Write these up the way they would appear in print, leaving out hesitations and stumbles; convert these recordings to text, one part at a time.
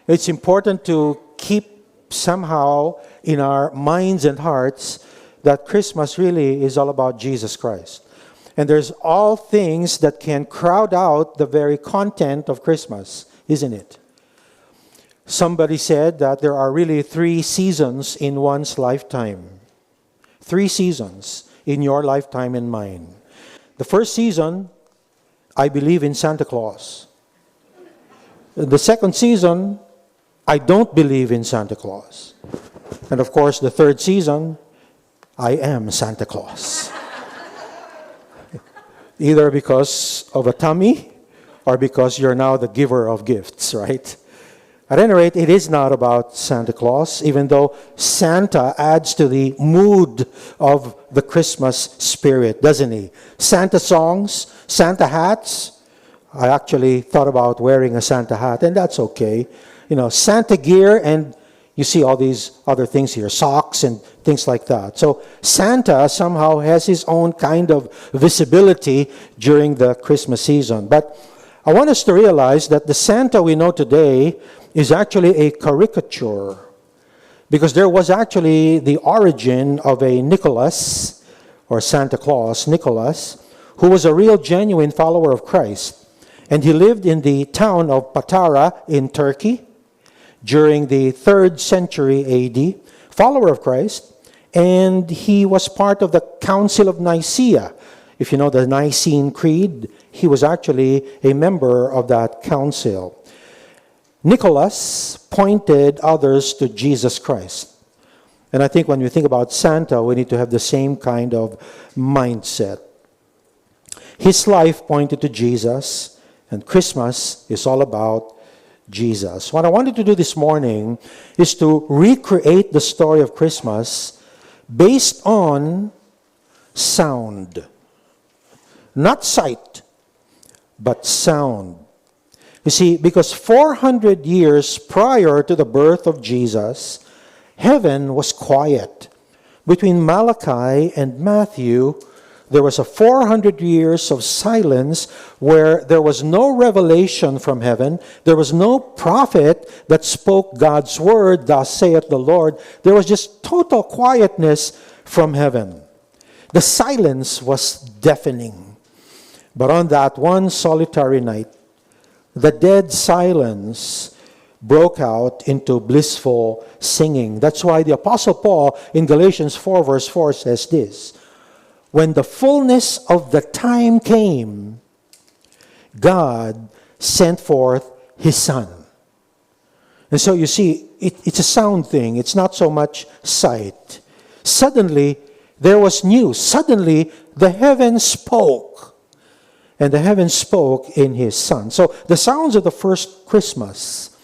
It's important to keep somehow in our minds and hearts that Christmas really is all about Jesus Christ. And there's all things that can crowd out the very content of Christmas, isn't it? Somebody said that there are really 3 seasons in one's lifetime. 3 seasons in your lifetime and mine. The first season, I believe in Santa Claus. The second season, I don't believe in Santa Claus. And of course, the third season, I am Santa Claus. Either because of a tummy or because you're now the giver of gifts, right? At any rate, it is not about Santa Claus, even though Santa adds to the mood of the Christmas spirit, doesn't he? Santa songs, Santa hats. I actually thought about wearing a Santa hat, and that's okay. You know, Santa gear, and you see all these other things here, socks and things like that. So Santa somehow has his own kind of visibility during the Christmas season. But I want us to realize that the Santa we know today is actually a caricature, because there was actually the origin of a Nicholas, or Santa Claus, Nicholas, who was a real genuine follower of Christ. And he lived in the town of Patara in Turkey during the 3rd century AD, follower of Christ, and he was part of the Council of Nicaea. If you know the Nicene Creed, he was actually a member of that council. Nicholas pointed others to Jesus Christ. And I think when we think about Santa, we need to have the same kind of mindset. His life pointed to Jesus, and Christmas is all about Jesus. What I wanted to do this morning is to recreate the story of Christmas based on sound. Not sight, but sound. You see, because 400 years prior to the birth of Jesus, heaven was quiet. Between Malachi and Matthew, there was a 400 years of silence where there was no revelation from heaven. There was no prophet that spoke God's word, thus saith the Lord. There was just total quietness from heaven. The silence was deafening. But on that one solitary night, the dead silence broke out into blissful singing. That's why the Apostle Paul in Galatians 4 verse 4 says this: when the fullness of the time came, God sent forth His Son. And so you see, it's a sound thing. It's not so much sight. Suddenly, there was news. Suddenly, the heavens spoke. And the heavens spoke in His Son. So the sounds of the first Christmas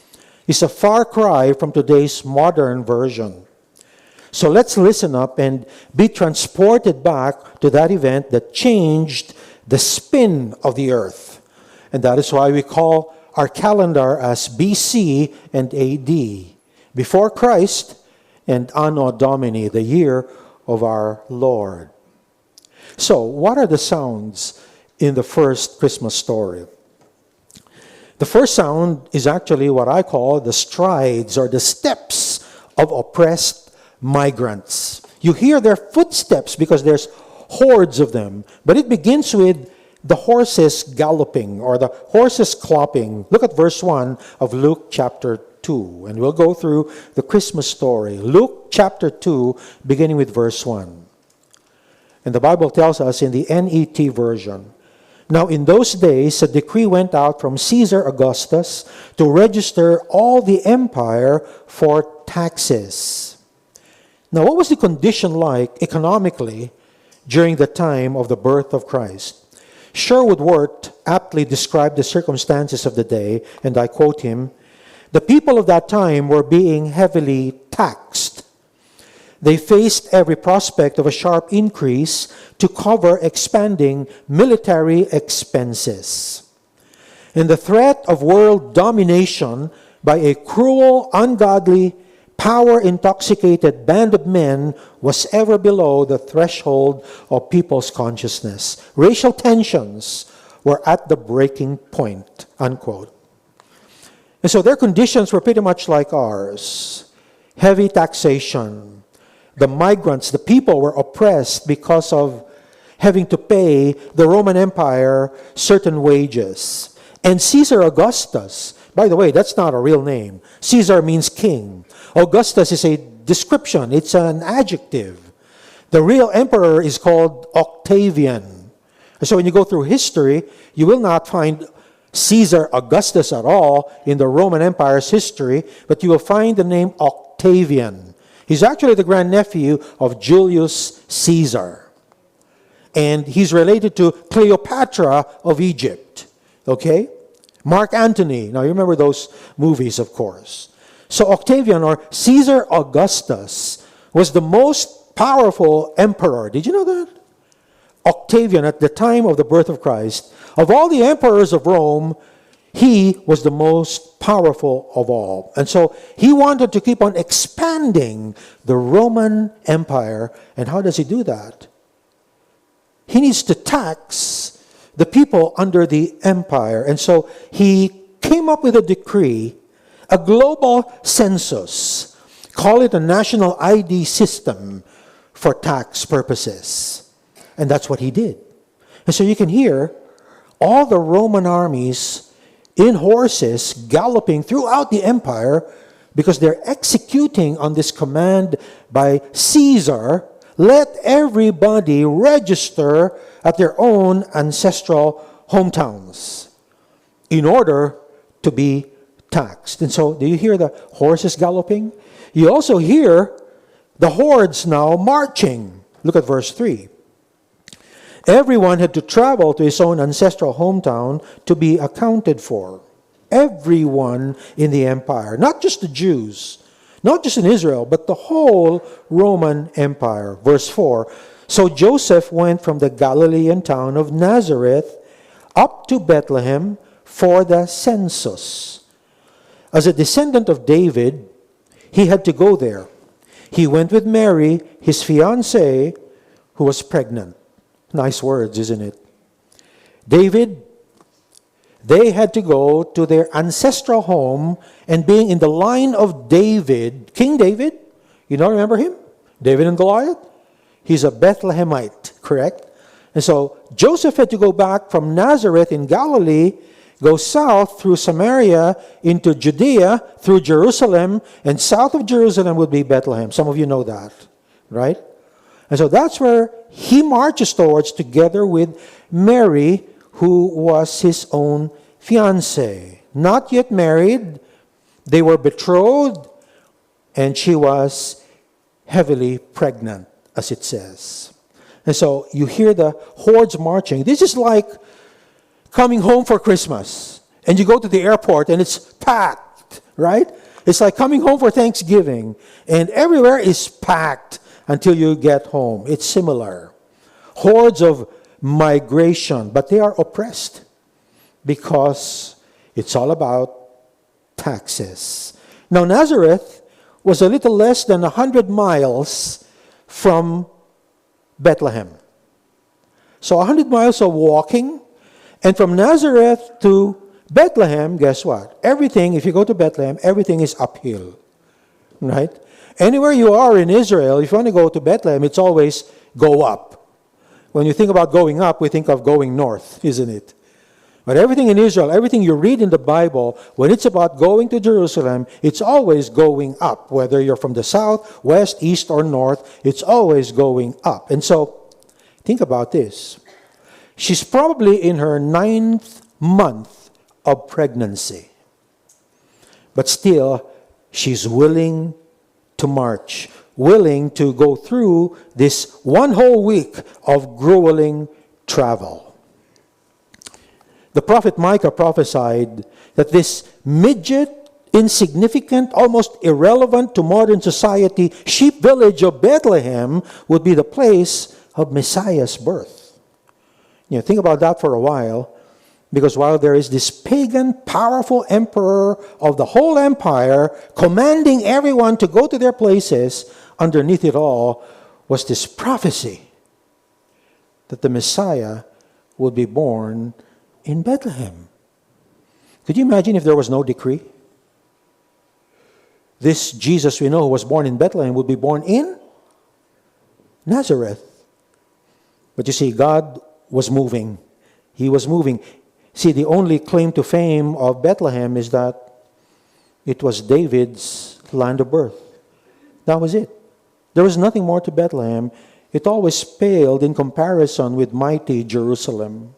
is a far cry from today's modern version. So let's listen up and be transported back to that event that changed the spin of the earth. And that is why we call our calendar as BC and AD, before Christ and Anno Domini, the year of our Lord. So what are the sounds in the first Christmas story? The first sound is actually what I call the strides or the steps of oppressed migrants. You hear their footsteps because there's hordes of them. But it begins with the horses galloping or the horses clopping. Look at verse 1 of Luke chapter 2. And we'll go through the Christmas story. Luke chapter 2, beginning with verse 1. And the Bible tells us in the NET version, now in those days a decree went out from Caesar Augustus to register all the empire for taxes. Now, what was the condition like economically during the time of the birth of Christ? Sherwood Wirt aptly described the circumstances of the day, and I quote him, "The people of that time were being heavily taxed. They faced every prospect of a sharp increase to cover expanding military expenses. And the threat of world domination by a cruel, ungodly, power-intoxicated band of men was ever below the threshold of people's consciousness. Racial tensions were at the breaking point," unquote. And so their conditions were pretty much like ours. Heavy taxation. The migrants, the people were oppressed because of having to pay the Roman Empire certain wages. And Caesar Augustus, by the way, that's not a real name. Caesar means king. Augustus is a description. It's an adjective. The real emperor is called Octavian. And so when you go through history, you will not find Caesar Augustus at all in the Roman Empire's history, but you will find the name Octavian. He's actually the grandnephew of Julius Caesar. And he's related to Cleopatra of Egypt. Okay? Mark Antony. Now, you remember those movies, of course. So Octavian, or Caesar Augustus, was the most powerful emperor. Did you know that? Octavian, at the time of the birth of Christ, of all the emperors of Rome, he was the most powerful of all. And so he wanted to keep on expanding the Roman Empire. And how does he do that? He needs to tax the people under the empire. And so he came up with a decree, a global census, call it a national ID system for tax purposes. And that's what he did. And so you can hear all the Roman armies in horses galloping throughout the empire because they're executing on this command by Caesar. Let everybody register at their own ancestral hometowns in order to be taxed. And so, do you hear the horses galloping? You also hear the hordes now marching. Look at verse 3. Everyone had to travel to his own ancestral hometown to be accounted for. Everyone in the empire, not just the Jews, not just in Israel, but the whole Roman Empire. Verse 4, so Joseph went from the Galilean town of Nazareth up to Bethlehem for the census. As a descendant of David, he had to go there. He went with Mary, his fiancée, who was pregnant. Nice words, isn't it? David, they had to go to their ancestral home, and being in the line of David, King David, you don't remember him? David and Goliath? He's a Bethlehemite, correct? And so Joseph had to go back from Nazareth in Galilee, go south through Samaria into Judea, through Jerusalem, and south of Jerusalem would be Bethlehem. Some of you know that, right? And so that's where he marches towards, together with Mary, who was his own fiancée. Not yet married. They were betrothed, and she was heavily pregnant, as it says. And so you hear the hordes marching. This is like coming home for Christmas, and you go to the airport, and it's packed, right? It's like coming home for Thanksgiving, and everywhere is packed until you get home. It's similar. Hordes of migration, but they are oppressed because it's all about taxes. Now, Nazareth was a little less than 100 miles from Bethlehem. So 100 miles of walking, and from Nazareth to Bethlehem, guess what? Everything, if you go to Bethlehem, everything is uphill, right? Anywhere you are in Israel, if you want to go to Bethlehem, it's always go up. When you think about going up, we think of going north, isn't it? But everything in Israel, everything you read in the Bible, when it's about going to Jerusalem, it's always going up. Whether you're from the south, west, east, or north, it's always going up. And so, think about this. She's probably in her 9th month of pregnancy. But still, she's willing to march, willing to go through this one whole week of grueling travel. The prophet Micah prophesied that this midget, insignificant, almost irrelevant to modern society sheep village of Bethlehem would be the place of Messiah's birth. You know, think about that for a while, because while there is this pagan, powerful emperor of the whole empire commanding everyone to go to their places, underneath it all was this prophecy that the Messiah would be born in Bethlehem. Could you imagine if there was no decree? this Jesus we know who was born in Bethlehem would be born in Nazareth. But you see, God was moving. He was moving. See, the only claim to fame of Bethlehem is that it was David's land of birth. That was it. There was nothing more to Bethlehem. It always paled in comparison with mighty Jerusalem.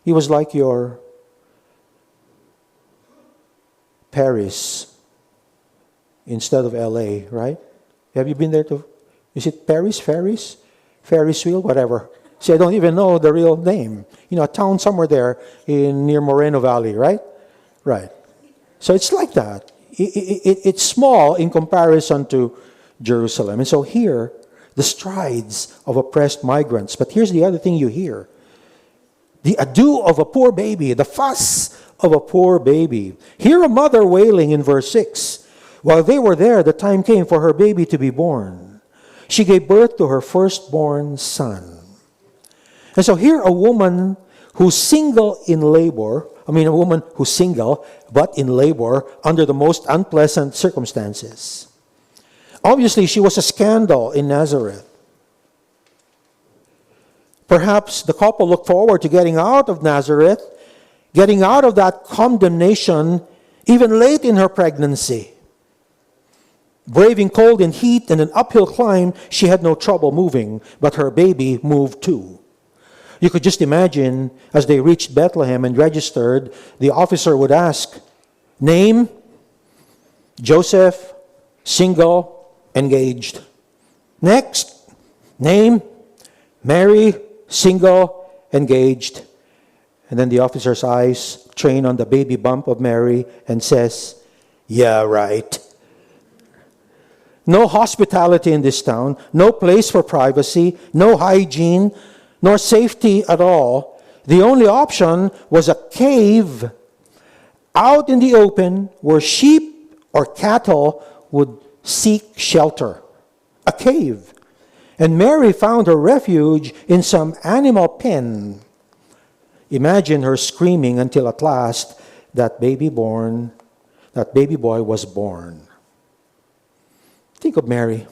It was like your Paris instead of LA, right? Have you been there to, is it Paris, Ferris? Ferris wheel, whatever. See, I don't even know the real name. You know, a town somewhere there near Moreno Valley, right? Right. So it's like that. It's small in comparison to Jerusalem. And so here, the strides of oppressed migrants. But here's the other thing you hear. The ado of a poor baby, the fuss of a poor baby. Hear a mother wailing in verse 6. While they were there, the time came for her baby to be born. She gave birth to her firstborn son. And so here a woman who's single in labor, a woman who's single, but in labor under the most unpleasant circumstances. Obviously, she was a scandal in Nazareth. Perhaps the couple looked forward to getting out of Nazareth, getting out of that condemnation, even late in her pregnancy. Braving cold and heat and an uphill climb, she had no trouble moving, but her baby moved too. You could just imagine, as they reached Bethlehem and registered, the officer would ask, name, Joseph, single, engaged. Next, name, Mary, single, engaged. And then the officer's eyes train on the baby bump of Mary and says, yeah, right. No hospitality in this town, no place for privacy, no hygiene, nor safety at all. The only option was a cave out in the open where sheep or cattle would seek shelter. A cave. And Mary found her refuge in some animal pen. Imagine her screaming until at last that baby boy was born. Think of Mary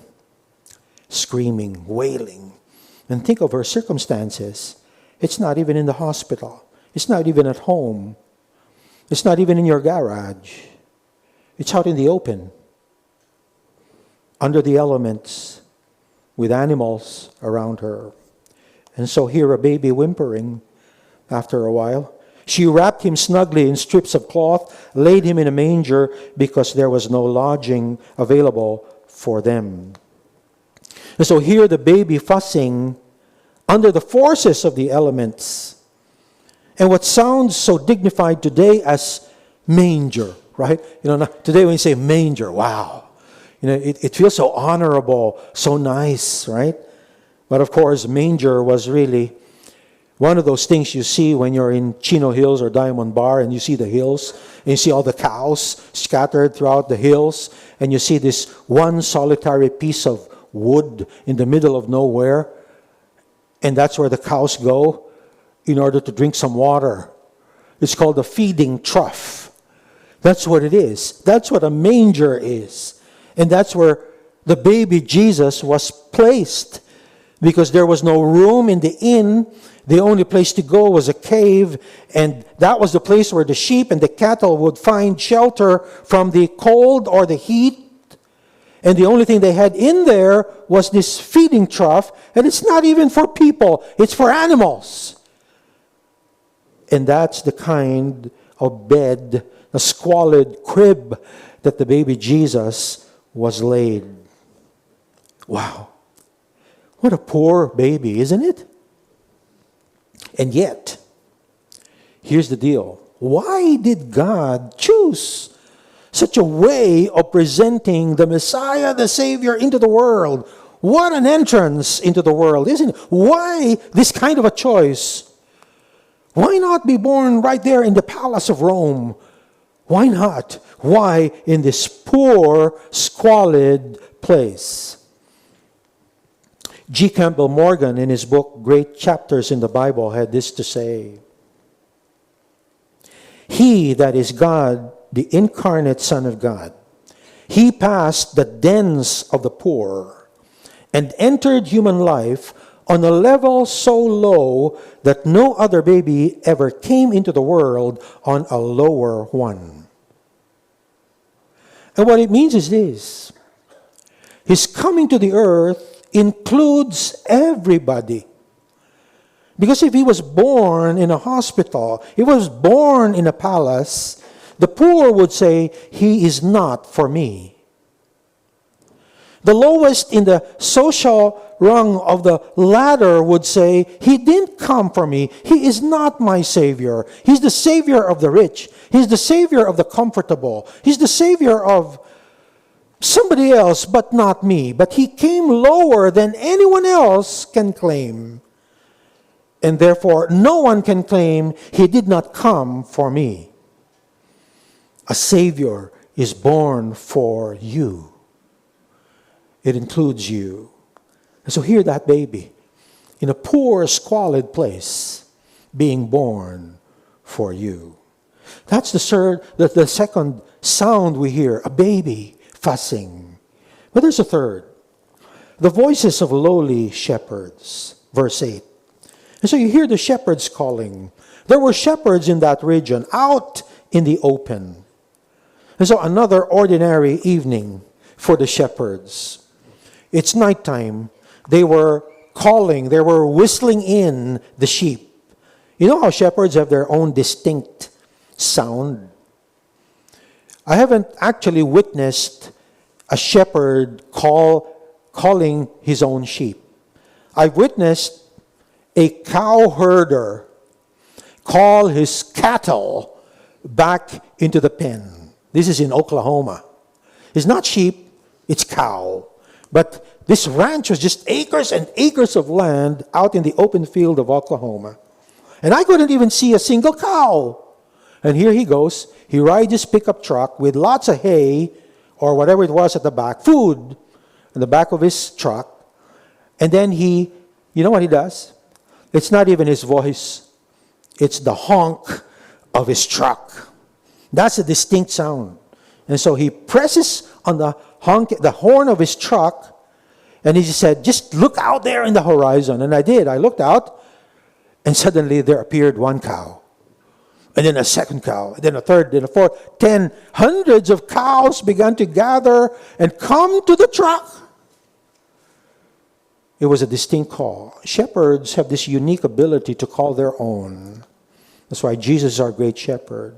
screaming, wailing. And think of her circumstances. It's not even in the hospital. It's not even at home. It's not even in your garage. It's out in the open, under the elements, with animals around her. And so here a baby whimpering after a while. She wrapped him snugly in strips of cloth, laid him in a manger because there was no lodging available for them. And so here the baby fussing under the forces of the elements. And what sounds so dignified today as manger, right? Today when you say manger, wow. It feels so honorable, so nice, right? But of course, manger was really one of those things you see when you're in Chino Hills or Diamond Bar and you see the hills, and you see all the cows scattered throughout the hills, and you see this one solitary piece of wood in the middle of nowhere, and that's where the cows go in order to drink some water. It's called a feeding trough. That's what it is. That's what a manger is. And that's where the baby Jesus was placed, because there was no room in the inn. The only place to go was a cave, and that was the place where the sheep and the cattle would find shelter from the cold or the heat. And the only thing they had in there was this feeding trough, and it's not even for people, it's for animals. And that's the kind of bed, a squalid crib that the baby Jesus was laid. Wow. What a poor baby, isn't it? And yet, here's the deal. Why did God choose such a way of presenting the Messiah, the Savior, into the world? What an entrance into the world, isn't it? Why this kind of a choice? Why not be born right there in the palace of Rome? Why not? Why in this poor, squalid place? G. Campbell Morgan, in his book, Great Chapters in the Bible, had this to say. He, that is God, the incarnate Son of God, He passed the dens of the poor and entered human life on a level so low that no other baby ever came into the world on a lower one. And what it means is this: His coming to the earth includes everybody. Because if he was born in a hospital, if he was born in a palace, the poor would say, he is not for me. The lowest in the social rung of the ladder would say, he didn't come for me. He is not my Savior. He's the Savior of the rich. He's the Savior of the comfortable. He's the Savior of somebody else, but not me. But he came lower than anyone else can claim. And therefore, no one can claim he did not come for me. A Savior is born for you. It includes you. And so hear that baby in a poor, squalid place being born for you. That's the second sound we hear, a baby fussing. But there's a third. The voices of lowly shepherds. Verse 8. And so you hear the shepherds calling. There were shepherds in that region, out in the open. And so another ordinary evening for the shepherds. It's nighttime. They were calling, they were whistling in the sheep. You know how shepherds have their own distinct sound? I haven't actually witnessed a shepherd calling his own sheep. I've witnessed a cow herder call his cattle back into the pen. This is in Oklahoma. It's not sheep, it's cow. But this ranch was just acres and acres of land out in the open field of Oklahoma. And I couldn't even see a single cow. And here he goes. He rides his pickup truck with lots of hay or whatever it was at the back, food in the back of his truck. And then you know what he does? It's not even his voice. It's the honk of his truck. That's a distinct sound. And so he presses on the horn of his truck, and he just said, just look out there in the horizon. And I did. I looked out, and suddenly there appeared one cow. And then a second cow, and then a third, then a fourth. 10, hundreds of cows began to gather and come to the truck. It was a distinct call. Shepherds have this unique ability to call their own. That's why Jesus is our great shepherd.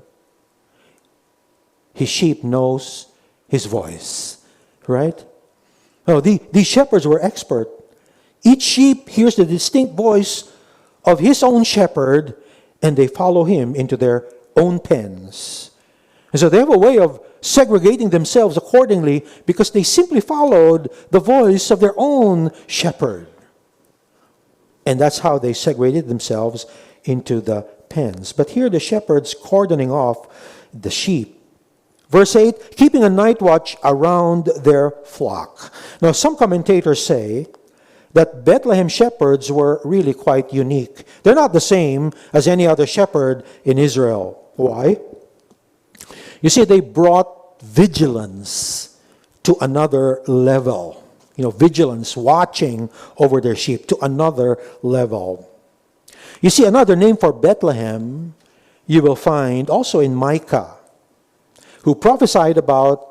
His sheep knows his voice, right? Oh, these shepherds were expert. Each sheep hears the distinct voice of his own shepherd, and they follow him into their own pens. And so they have a way of segregating themselves accordingly because they simply followed the voice of their own shepherd. And that's how they segregated themselves into the pens. But here the shepherds cordoning off the sheep. Verse 8, keeping a night watch around their flock. Now some commentators say that Bethlehem shepherds were really quite unique. They're not the same as any other shepherd in Israel. Why? You see, they brought vigilance to another level. Vigilance, watching over their sheep to another level. You see, another name for Bethlehem you will find also in Micah, who prophesied about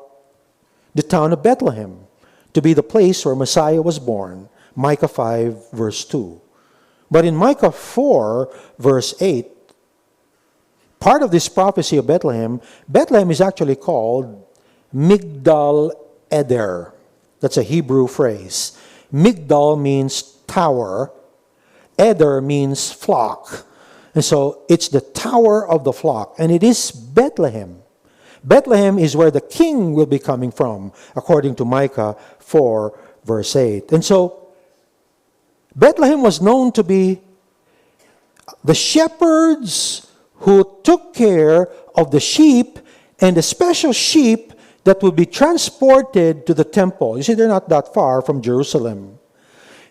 the town of Bethlehem to be the place where Messiah was born. Micah 5, verse 2. But in Micah 4, verse 8, part of this prophecy of Bethlehem is actually called Migdal Eder. That's a Hebrew phrase. Migdal means tower. Eder means flock. And so it's the tower of the flock. And it is Bethlehem. Bethlehem is where the king will be coming from, according to Micah 4, verse 8. And so Bethlehem was known to be the shepherds who took care of the sheep and the special sheep that would be transported to the temple. You see, they're not that far from Jerusalem.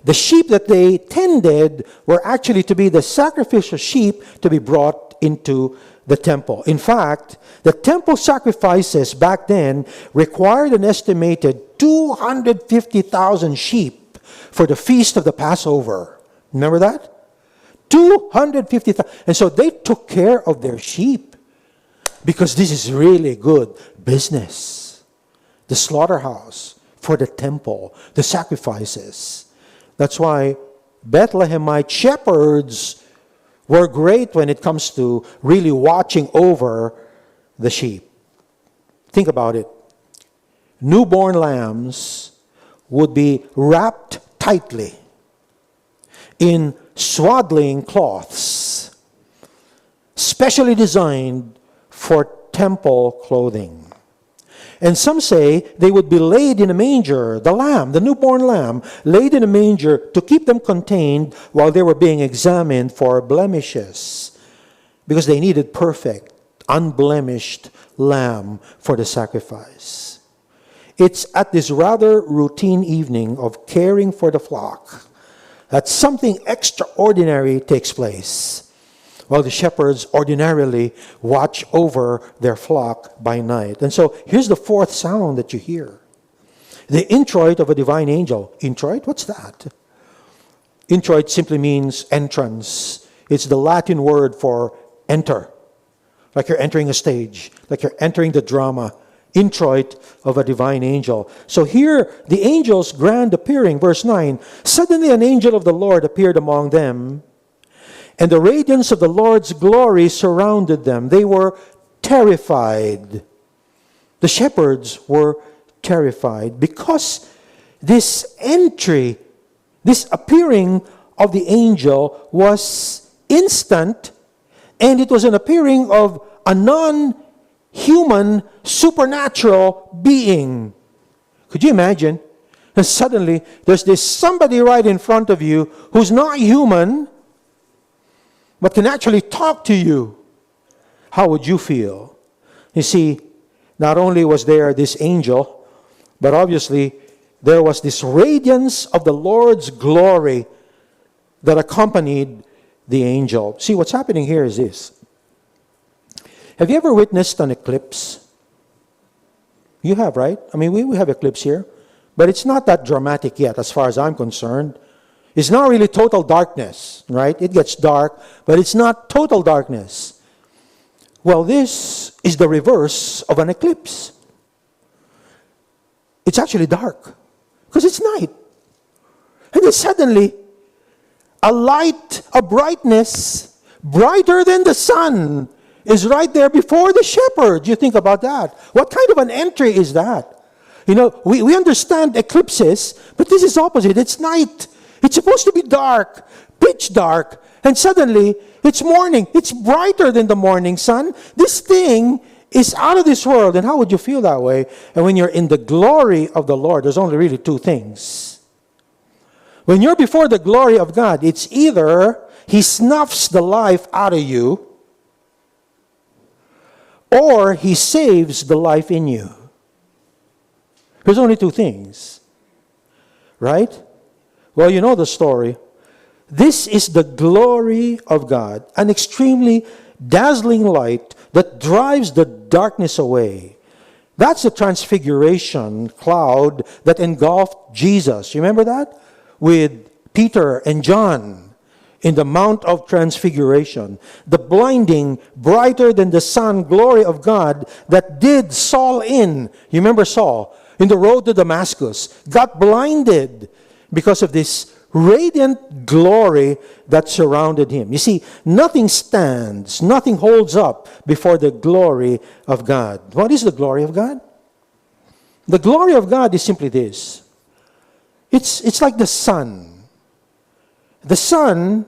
The sheep that they tended were actually to be the sacrificial sheep to be brought into the temple. In fact, the temple sacrifices back then required an estimated 250,000 sheep for the feast of the Passover. Remember that? 250,000. And so they took care of their sheep because this is really good business. The slaughterhouse for the temple, the sacrifices. That's why Bethlehemite shepherds were great when it comes to really watching over the sheep. Think about it. Newborn lambs would be wrapped tightly in swaddling cloths, specially designed for temple clothing. And some say they would be laid in a manger, the lamb, the newborn lamb, laid in a manger to keep them contained while they were being examined for blemishes, because they needed perfect, unblemished lamb for the sacrifice. It's at this rather routine evening of caring for the flock that something extraordinary takes place. While the shepherds ordinarily watch over their flock by night. And so here's the fourth sound that you hear. The introit of a divine angel. Introit? What's that? Introit simply means entrance. It's the Latin word for enter. Like you're entering a stage. Like you're entering the drama. Introit of a divine angel. So here, the angel's grand appearing, verse 9. Suddenly an angel of the Lord appeared among them, and the radiance of the Lord's glory surrounded them. They were terrified. The shepherds were terrified because this entry, this appearing of the angel was instant, and it was an appearing of a non-human, supernatural being. Could you imagine? And suddenly, there's this somebody right in front of you who's not human, but can actually talk to you. How would you feel? You see, not only was there this angel, but obviously there was this radiance of the Lord's glory that accompanied the angel. See, what's happening here is this. Have you ever witnessed an eclipse? You have, right? I mean, we have eclipse here. But it's not that dramatic yet, as far as I'm concerned. It's not really total darkness, right? It gets dark, but it's not total darkness. Well, this is the reverse of an eclipse. It's actually dark, because it's night. And then suddenly, a light, a brightness, brighter than the sun, is right there before the shepherd. You think about that. What kind of an entry is that? You know, we understand eclipses, but this is opposite. It's night. It's supposed to be dark, pitch dark, and suddenly it's morning. It's brighter than the morning sun. This thing is out of this world. And how would you feel that way? And when you're in the glory of the Lord, there's only really two things. When you're before the glory of God, it's either He snuffs the life out of you, or He saves the life in you. There's only two things. Right? Well, you know the story. This is the glory of God, an extremely dazzling light that drives the darkness away. That's the transfiguration cloud that engulfed Jesus. You remember that? With Peter and John in the Mount of Transfiguration. The blinding, brighter than the sun glory of God that did Saul in. You remember Saul? In the road to Damascus. Got blinded because of this radiant glory that surrounded him. You see, nothing stands, nothing holds up before the glory of God. What is the glory of God? The glory of God is simply this. It's like the sun. The sun,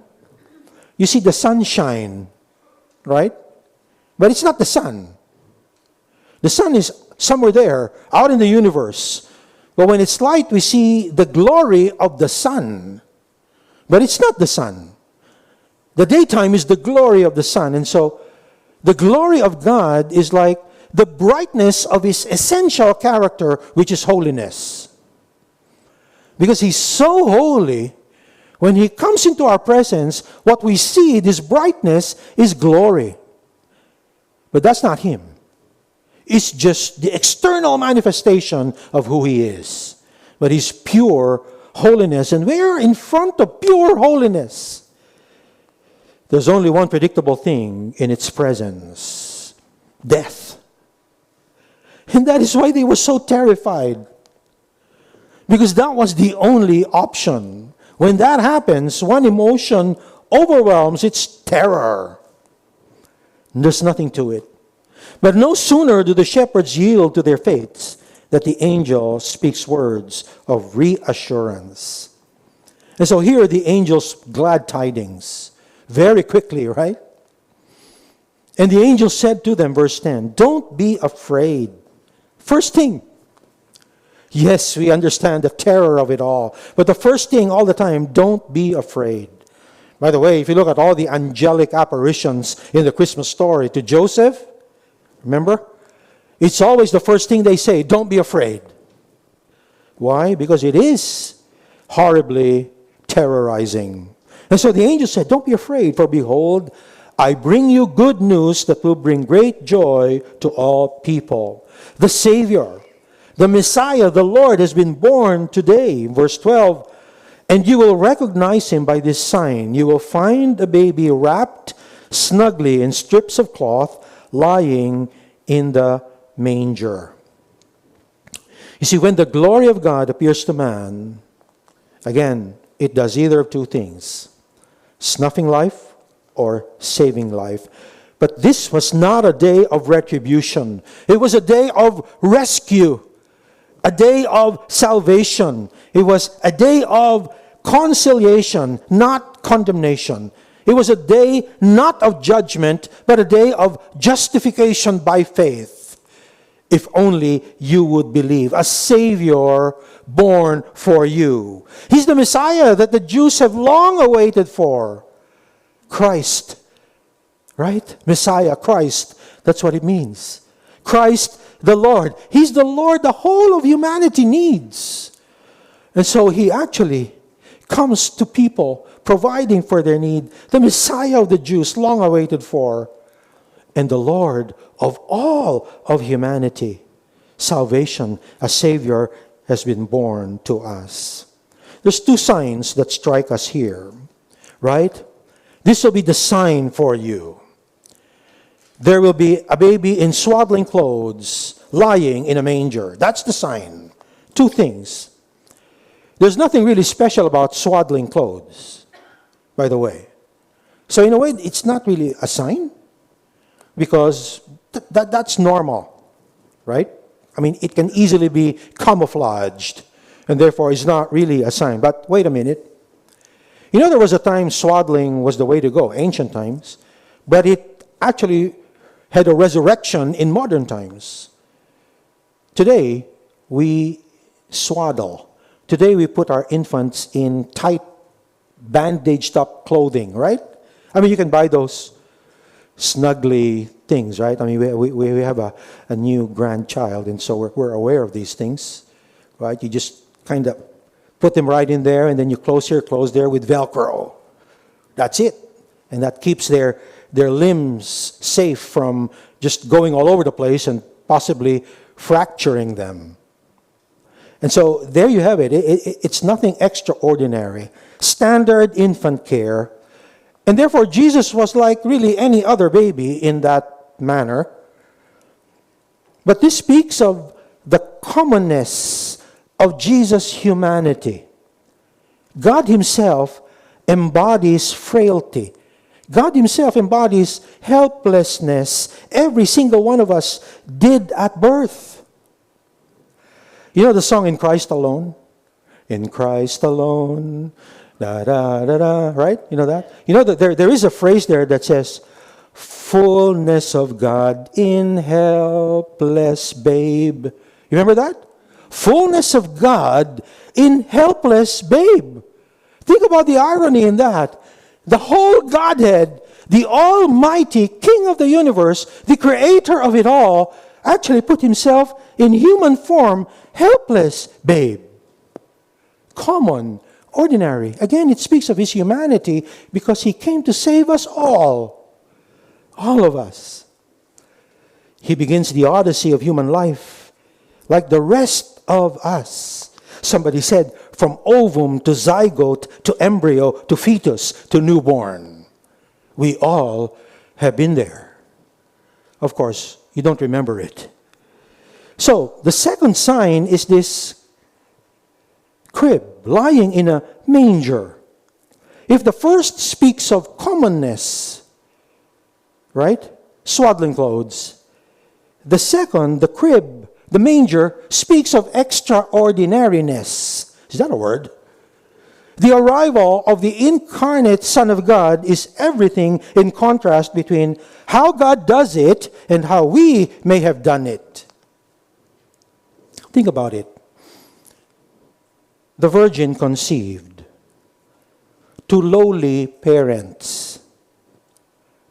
you see the sunshine, right? But it's not the sun. The sun is somewhere there, out in the universe. But when it's light, we see the glory of the sun. But it's not the sun. The daytime is the glory of the sun. And so, the glory of God is like the brightness of His essential character, which is holiness. Because He's so holy, when He comes into our presence, what we see, this brightness, is glory. But that's not him. It's just the external manifestation of who he is. But he's pure holiness, and we're in front of pure holiness. There's only one predictable thing in its presence: death. And that is why they were so terrified. Because that was the only option. When that happens, one emotion overwhelms, it's terror. There's nothing to it. But no sooner do the shepherds yield to their fates that the angel speaks words of reassurance. And so here are the angel's glad tidings. Very quickly, right? And the angel said to them, verse 10, "Don't be afraid." First thing. Yes, we understand the terror of it all. But the first thing all the time, don't be afraid. By the way, if you look at all the angelic apparitions in the Christmas story to Joseph, remember? It's always the first thing they say, don't be afraid. Why? Because it is horribly terrorizing. And so the angel said, don't be afraid, for behold, I bring you good news that will bring great joy to all people. The Savior, the Messiah, the Lord, has been born today. Verse 12, and you will recognize him by this sign. You will find a baby wrapped snugly in strips of cloth, lying in the manger. You see, when the glory of God appears to man, again, it does either of two things: snuffing life or saving life. But this was not a day of retribution. It was a day of rescue, a day of salvation. It was a day of conciliation, not condemnation. It was a day not of judgment, but a day of justification by faith. If only you would believe. A Savior born for you. He's the Messiah that the Jews have long awaited for. Christ. Right? Messiah, Christ. That's what it means. Christ the Lord. He's the Lord the whole of humanity needs. And so he actually comes to people providing for their need. The Messiah of the Jews, long awaited for. And the Lord of all of humanity. Salvation, a Savior, has been born to us. There's two signs that strike us here. Right? This will be the sign for you. There will be a baby in swaddling clothes lying in a manger. That's the sign. Two things. There's nothing really special about swaddling clothes, by the way. So in a way, it's not really a sign, because that's normal, right? I mean, it can easily be camouflaged, and therefore it's not really a sign. But wait a minute. You know, there was a time swaddling was the way to go, ancient times, but it actually had a resurrection in modern times. Today, we swaddle. Today, we put our infants in tight, bandaged-up clothing, right? I mean, you can buy those snuggly things, right? I mean, we have a new grandchild, and so we're aware of these things, right? You just kind of put them right in there, and then you close here, close there with Velcro. That's it. And that keeps their limbs safe from just going all over the place and possibly fracturing them. And so there you have it. It's nothing extraordinary. Standard infant care. And therefore, Jesus was like really any other baby in that manner. But this speaks of the commonness of Jesus' humanity. God himself embodies frailty. God himself embodies helplessness. Every single one of us did at birth. You know the song, In Christ Alone? In Christ alone, da da da da, right? You know that? You know that there is a phrase there that says, fullness of God in helpless babe. You remember that? Fullness of God in helpless babe. Think about the irony in that. The whole Godhead, the Almighty King of the universe, the Creator of it all, actually put himself in human form, helpless babe. Common, ordinary. Again, it speaks of his humanity because he came to save us all. All of us. He begins the odyssey of human life like the rest of us. Somebody said, from ovum to zygote to embryo to fetus to newborn. We all have been there. Of course, you don't remember it. So, the second sign is this crib lying in a manger. If the first speaks of commonness, right? Swaddling clothes. The second, the crib, the manger, speaks of extraordinariness. Is that a word? The arrival of the incarnate Son of God is everything in contrast between how God does it and how we may have done it. Think about it. The Virgin conceived. To lowly parents.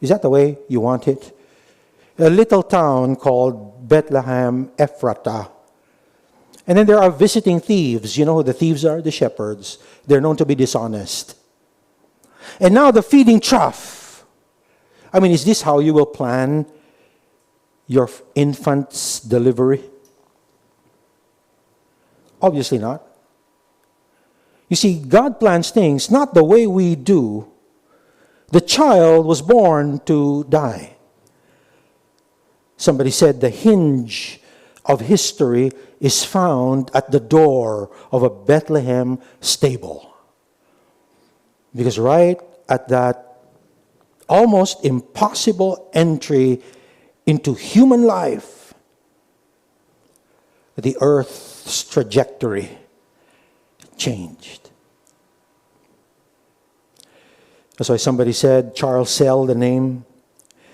Is that the way you want it? A little town called Bethlehem Ephrata. And then there are visiting thieves. You know who the thieves are? The shepherds. They're known to be dishonest. And now the feeding trough. I mean, is this how you will plan your infant's delivery? Obviously not. You see, God plans things not the way we do. The child was born to die. Somebody said the hinge of history is found at the door of a Bethlehem stable. Because right at that almost impossible entry into human life, the earth's trajectory changed. That's why somebody said, Charles Sell, the name,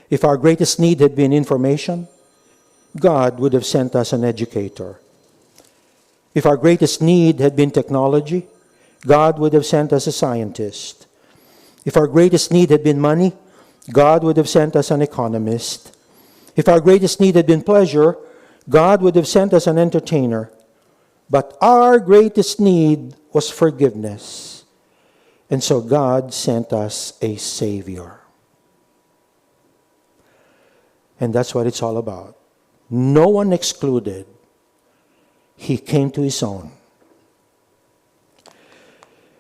if our greatest need had been information, God would have sent us an educator. If our greatest need had been technology, God would have sent us a scientist. If our greatest need had been money, God would have sent us an economist. If our greatest need had been pleasure, God would have sent us an entertainer. But our greatest need was forgiveness. And so God sent us a Savior. And that's what it's all about. No one excluded. He came to his own.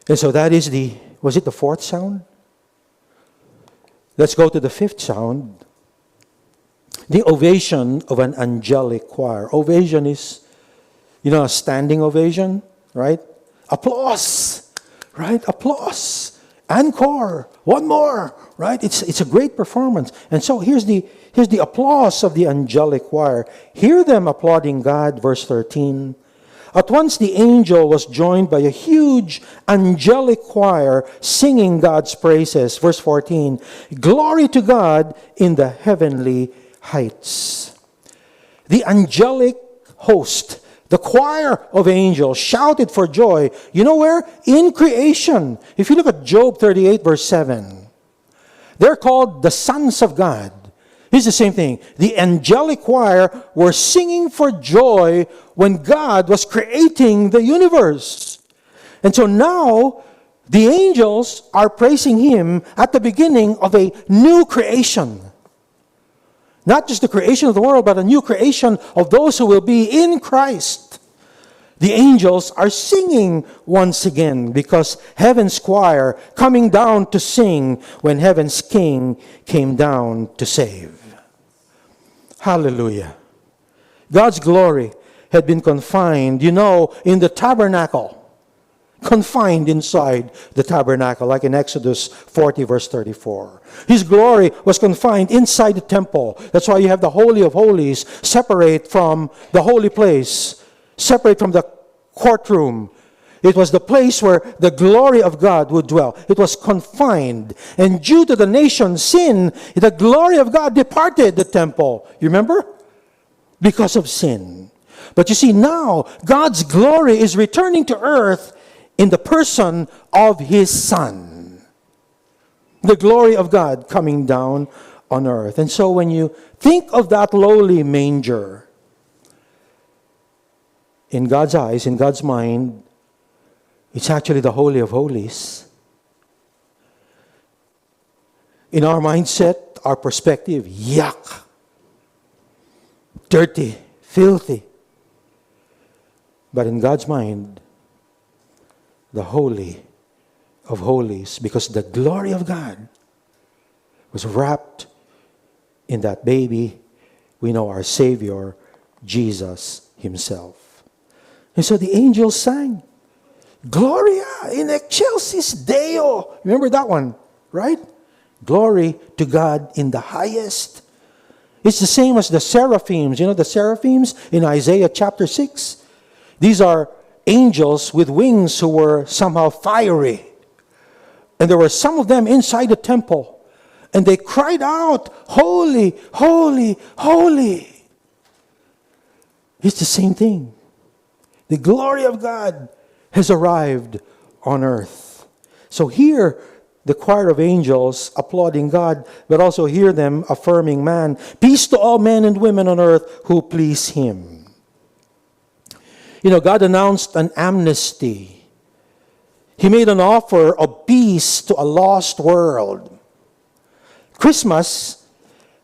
And so that is was it the fourth sound? Let's go to the fifth sound. The ovation of an angelic choir. Ovation is, a standing ovation, right? Applause, right? Applause. Encore. One more, right? It's a great performance. And so here's the applause of the angelic choir. Hear them applauding God, verse 13. At once the angel was joined by a huge angelic choir singing God's praises. Verse 14. Glory to God in the heavenly heights. The angelic host, the choir of angels, shouted for joy. You know where? In creation. If you look at Job 38, verse 7, they're called the sons of God. It's the same thing. The angelic choir were singing for joy when God was creating the universe. And so now, the angels are praising Him at the beginning of a new creation. Not just the creation of the world, but a new creation of those who will be in Christ. The angels are singing once again because heaven's choir coming down to sing when heaven's King came down to save. Hallelujah. God's glory had been confined, in the tabernacle. Confined inside the tabernacle, like in Exodus 40, verse 34. His glory was confined inside the temple. That's why you have the Holy of Holies separate from the holy place, separate from the courtroom. It was the place where the glory of God would dwell. It was confined. And due to the nation's sin, the glory of God departed the temple. You remember? Because of sin. But you see, now, God's glory is returning to earth in the person of His Son. The glory of God coming down on earth. And so when you think of that lowly manger, in God's eyes, in God's mind, it's actually the Holy of Holies. In our mindset, our perspective, yuck. dirty, filthy. But in God's mind, the Holy of Holies, because the glory of God was wrapped in that baby, we know our Savior, Jesus Himself. And so the angels sang, Gloria in excelsis Deo. Remember that one, right? Glory to God in the highest. It's the same as the seraphims. You know the seraphims in Isaiah chapter 6? These are angels with wings who were somehow fiery. And there were some of them inside the temple. And they cried out, Holy, holy, holy. It's the same thing. The glory of God has arrived on earth. So here, the choir of angels applauding God, but also hear them affirming man. Peace to all men and women on earth who please Him. You know, God announced an amnesty. He made an offer of peace to a lost world. Christmas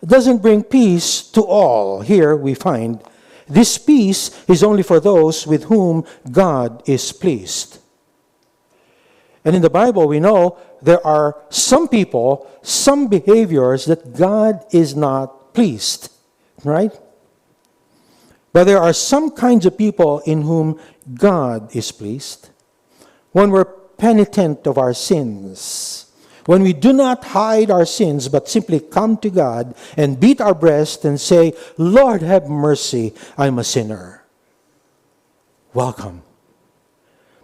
doesn't bring peace to all. Here we find this peace is only for those with whom God is pleased. And in the Bible, we know there are some people, some behaviors that God is not pleased, right? But there are some kinds of people in whom God is pleased. When we're penitent of our sins, when we do not hide our sins, but simply come to God and beat our breast and say, Lord, have mercy, I'm a sinner. Welcome.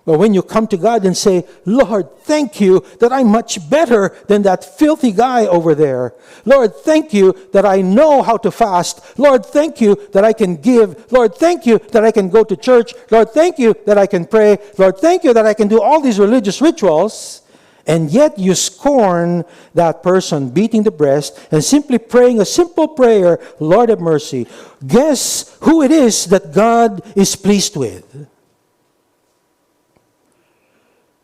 But when you come to God and say, Lord, thank you that I'm much better than that filthy guy over there. Lord, thank you that I know how to fast. Lord, thank you that I can give. Lord, thank you that I can go to church. Lord, thank you that I can pray. Lord, thank you that I can do all these religious rituals. And yet you scorn that person beating the breast and simply praying a simple prayer, Lord, have mercy. Guess who it is that God is pleased with?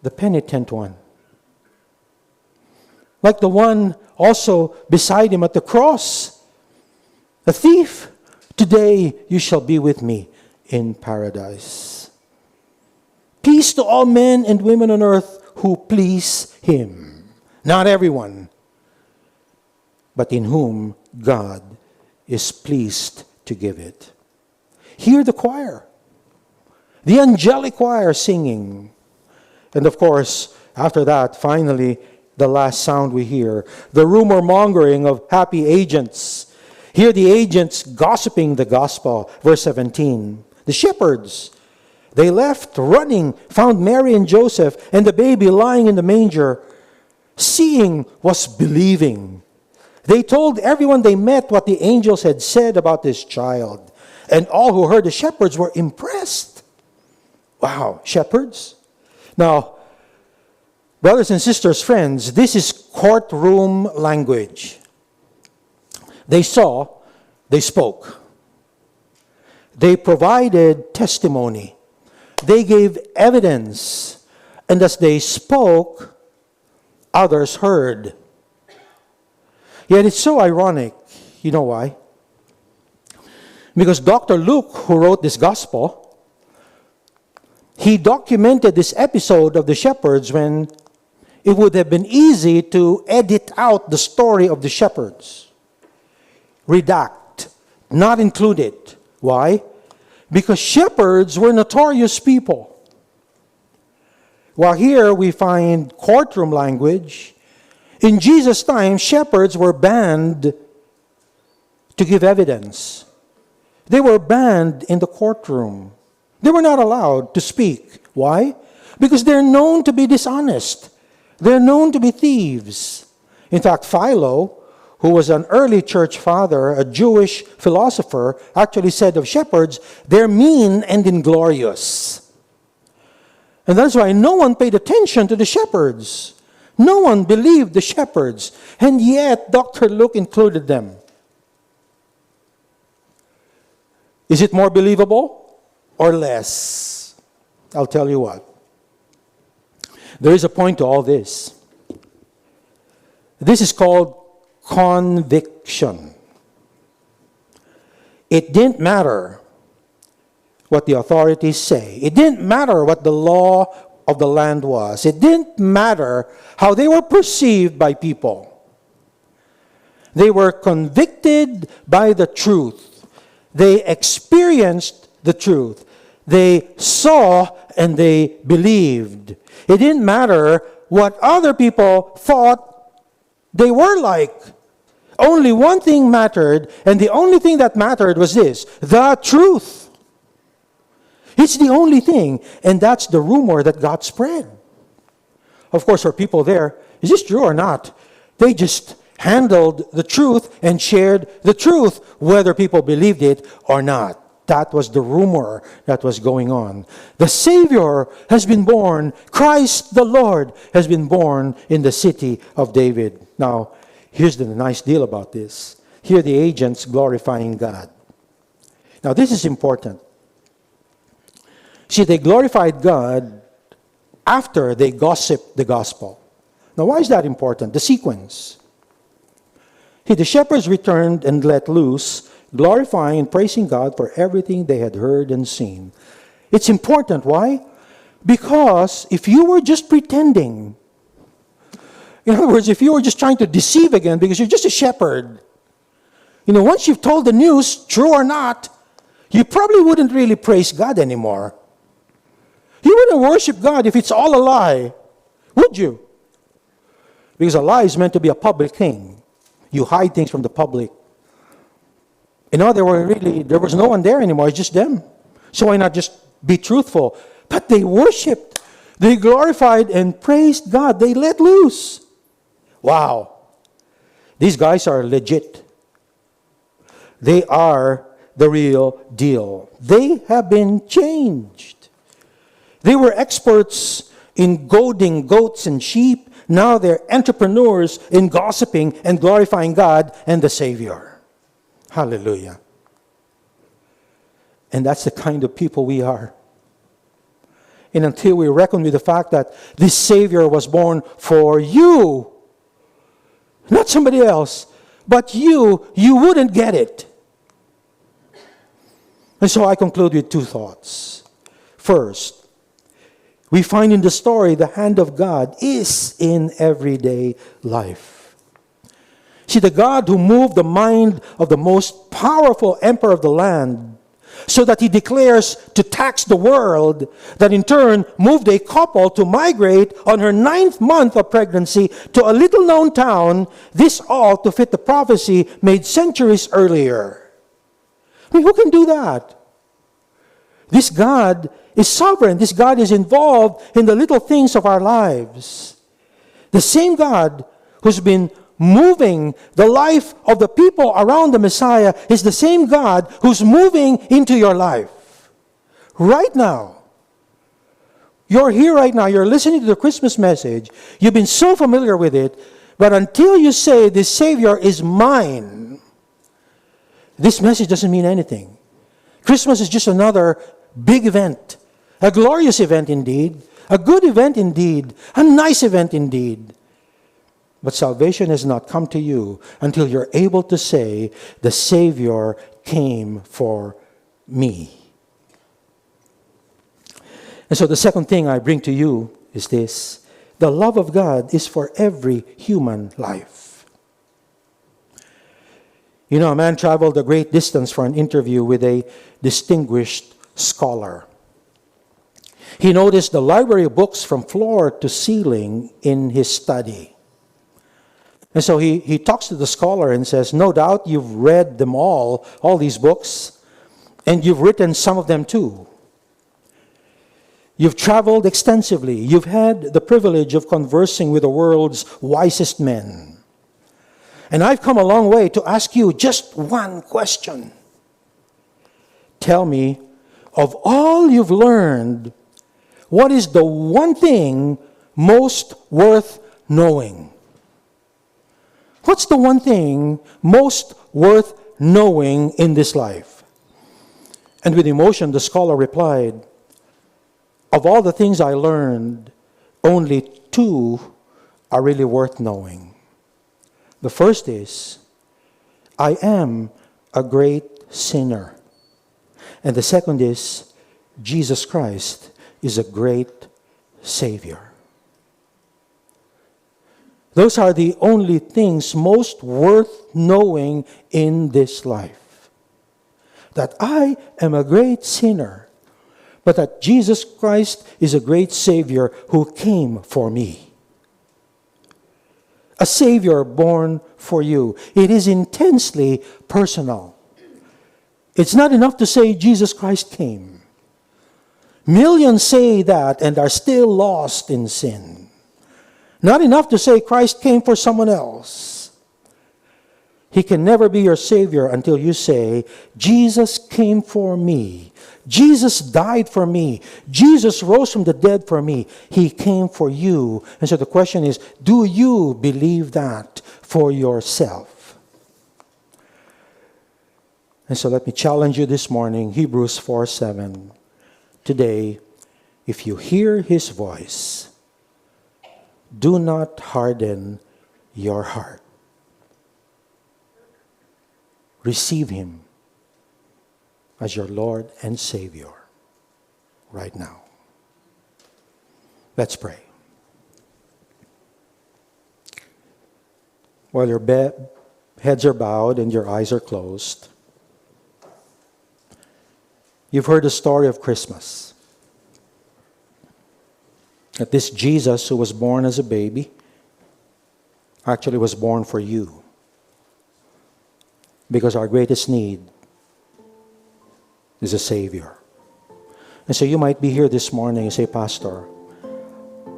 The penitent one. Like the one also beside him at the cross. A thief, today you shall be with me in paradise. Peace to all men and women on earth who please Him. Not everyone, but in whom God is pleased to give it. Hear the choir. The angelic choir singing. And of course, after that, finally, the last sound we hear, the rumor-mongering of happy agents. Hear the agents gossiping the gospel. Verse 17. The shepherds, they left running, found Mary and Joseph and the baby lying in the manger. Seeing was believing. They told everyone they met what the angels had said about this child. And all who heard the shepherds were impressed. Wow, shepherds? Now, brothers and sisters, friends, this is courtroom language. They saw, they spoke. They provided testimony. They gave evidence. And as they spoke, others heard. Yet it's so ironic. You know why? Because Dr. Luke, who wrote this gospel, he documented this episode of the shepherds when it would have been easy to edit out the story of the shepherds. Redact, not include it. Why? Because shepherds were notorious people. While here we find courtroom language, in Jesus' time, shepherds were banned to give evidence. They were banned in the courtroom. They were not allowed to speak. Why? Because they're known to be dishonest. They're known to be thieves. In fact, Philo, who was an early church father, a Jewish philosopher, actually said of shepherds, they're mean and inglorious. And that's why no one paid attention to the shepherds. No one believed the shepherds. And yet, Dr. Luke included them. Is it more believable or less? I'll tell you what. There is a point to all this. This is called conviction. It didn't matter what the authorities say. It didn't matter what the law of the land was. It didn't matter how they were perceived by people. They were convicted by the truth. They experienced the truth. They saw and they believed. It didn't matter what other people thought they were like. Only one thing mattered, and the only thing that mattered was this: the truth. It's the only thing, and that's the rumor that got spread. Of course, for people there, is this true or not? They just handled the truth and shared the truth, whether people believed it or not. That was the rumor that was going on. The Savior has been born. Christ the Lord has been born in the city of David. Now, here's the nice deal about this. Here are the agents glorifying God. Now, this is important. See, they glorified God after they gossiped the gospel. Now, why is that important? The sequence. See, the shepherds returned and let loose, glorifying and praising God for everything they had heard and seen. It's important. Why? Because if you were just pretending, in other words, if you were just trying to deceive again because you're just a shepherd, once you've told the news, true or not, you probably wouldn't really praise God anymore. You wouldn't worship God if it's all a lie, would you? Because a lie is meant to be a public thing. You hide things from the public. There was no one there anymore. It's just them. So why not just be truthful? But they worshipped. They glorified and praised God. They let loose. Wow. These guys are legit. They are the real deal. They have been changed. They were experts in goading goats and sheep. Now they're entrepreneurs in gossiping and glorifying God and the Savior. Hallelujah. And that's the kind of people we are. And until we reckon with the fact that this Savior was born for you, not somebody else, but you wouldn't get it. And so I conclude with two thoughts. First, we find in the story the hand of God is in everyday life. See, the God who moved the mind of the most powerful emperor of the land so that he declares to tax the world, that in turn moved a couple to migrate on her 9th month of pregnancy to a little-known town, this all to fit the prophecy made centuries earlier. I mean, who can do that? This God is sovereign. This God is involved in the little things of our lives. The same God who's been moving the life of the people around the Messiah is the same God who's moving into your life. Right now. You're here right now. You're listening to the Christmas message. You've been so familiar with it. But until you say, this Savior is mine, this message doesn't mean anything. Christmas is just another big event. A glorious event indeed. A good event indeed. A nice event indeed. But salvation has not come to you until you're able to say, the Savior came for me. And so the second thing I bring to you is this. The love of God is for every human life. A man traveled a great distance for an interview with a distinguished scholar. He noticed the library of books from floor to ceiling in his study. And so he talks to the scholar and says, no doubt you've read them all these books, and you've written some of them too. You've traveled extensively. You've had the privilege of conversing with the world's wisest men. And I've come a long way to ask you just one question. Tell me, of all you've learned, what is the one thing most worth knowing? What's the one thing most worth knowing in this life? And with emotion, the scholar replied, of all the things I learned, only two are really worth knowing. The first is, I am a great sinner. And the second is, Jesus Christ is a great Savior. Those are the only things most worth knowing in this life. That I am a great sinner, but that Jesus Christ is a great Savior who came for me. A Savior born for you. It is intensely personal. It's not enough to say Jesus Christ came. Millions say that and are still lost in sin. Not enough to say Christ came for someone else. He can never be your Savior until you say, Jesus came for me. Jesus died for me. Jesus rose from the dead for me. He came for you. And so the question is, do you believe that for yourself? And so let me challenge you this morning, Hebrews 4:7. Today, if you hear His voice, do not harden your heart. Receive Him as your Lord and Savior right now. Let's pray. While your heads are bowed and your eyes are closed, you've heard the story of Christmas. That this Jesus who was born as a baby actually was born for you. Because our greatest need is a Savior. And so you might be here this morning and say, Pastor,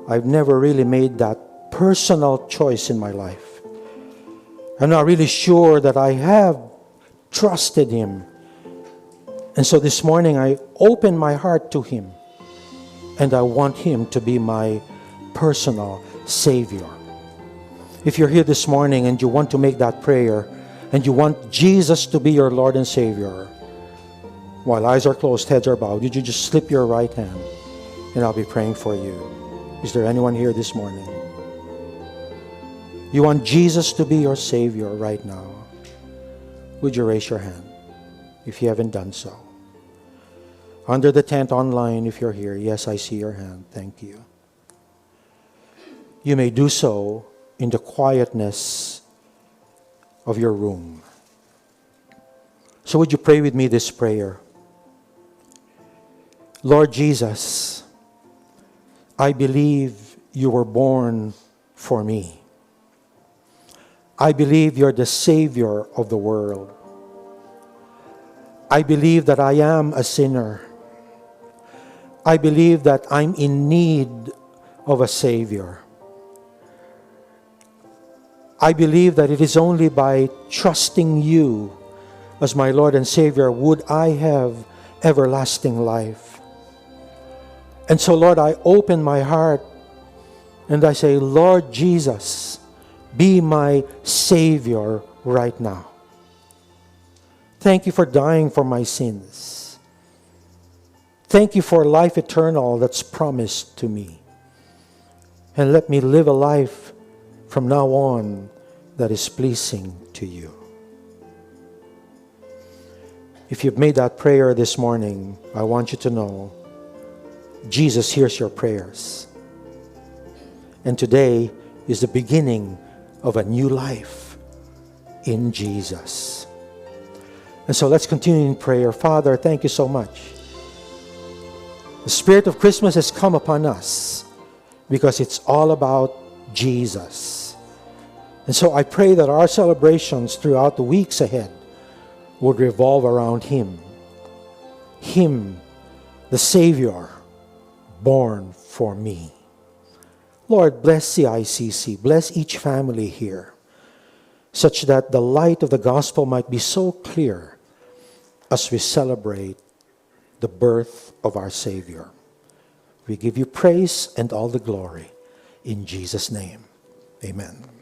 I've never really made that personal choice in my life. I'm not really sure that I have trusted Him. And so this morning I open my heart to Him. And I want Him to be my personal Savior. If you're here this morning and you want to make that prayer, and you want Jesus to be your Lord and Savior, while eyes are closed, heads are bowed, would you just slip your right hand and I'll be praying for you. Is there anyone here this morning? You want Jesus to be your Savior right now? Would you raise your hand if you haven't done so? Under the tent online, if you're here, yes, I see your hand. Thank you. You may do so in the quietness of your room. So would you pray with me this prayer? Lord Jesus, I believe you were born for me. I believe you're the Savior of the world. I believe that I am a sinner. I believe that I'm in need of a Savior. I believe that it is only by trusting you as my Lord and Savior would I have everlasting life. And so, Lord, I open my heart and I say, Lord Jesus, be my Savior right now. Thank you for dying for my sins. Thank you for life eternal that's promised to me. And let me live a life from now on that is pleasing to you. If you've made that prayer this morning, I want you to know Jesus hears your prayers. And today is the beginning of a new life in Jesus. And so let's continue in prayer. Father, thank you so much. The Spirit of Christmas has come upon us because it's all about Jesus. And so I pray that our celebrations throughout the weeks ahead would revolve around Him. Him, the Savior, born for me. Lord, bless the ICC. Bless each family here, such that the light of the gospel might be so clear as we celebrate the birth of our Savior. We give you praise and all the glory. In Jesus' name, amen.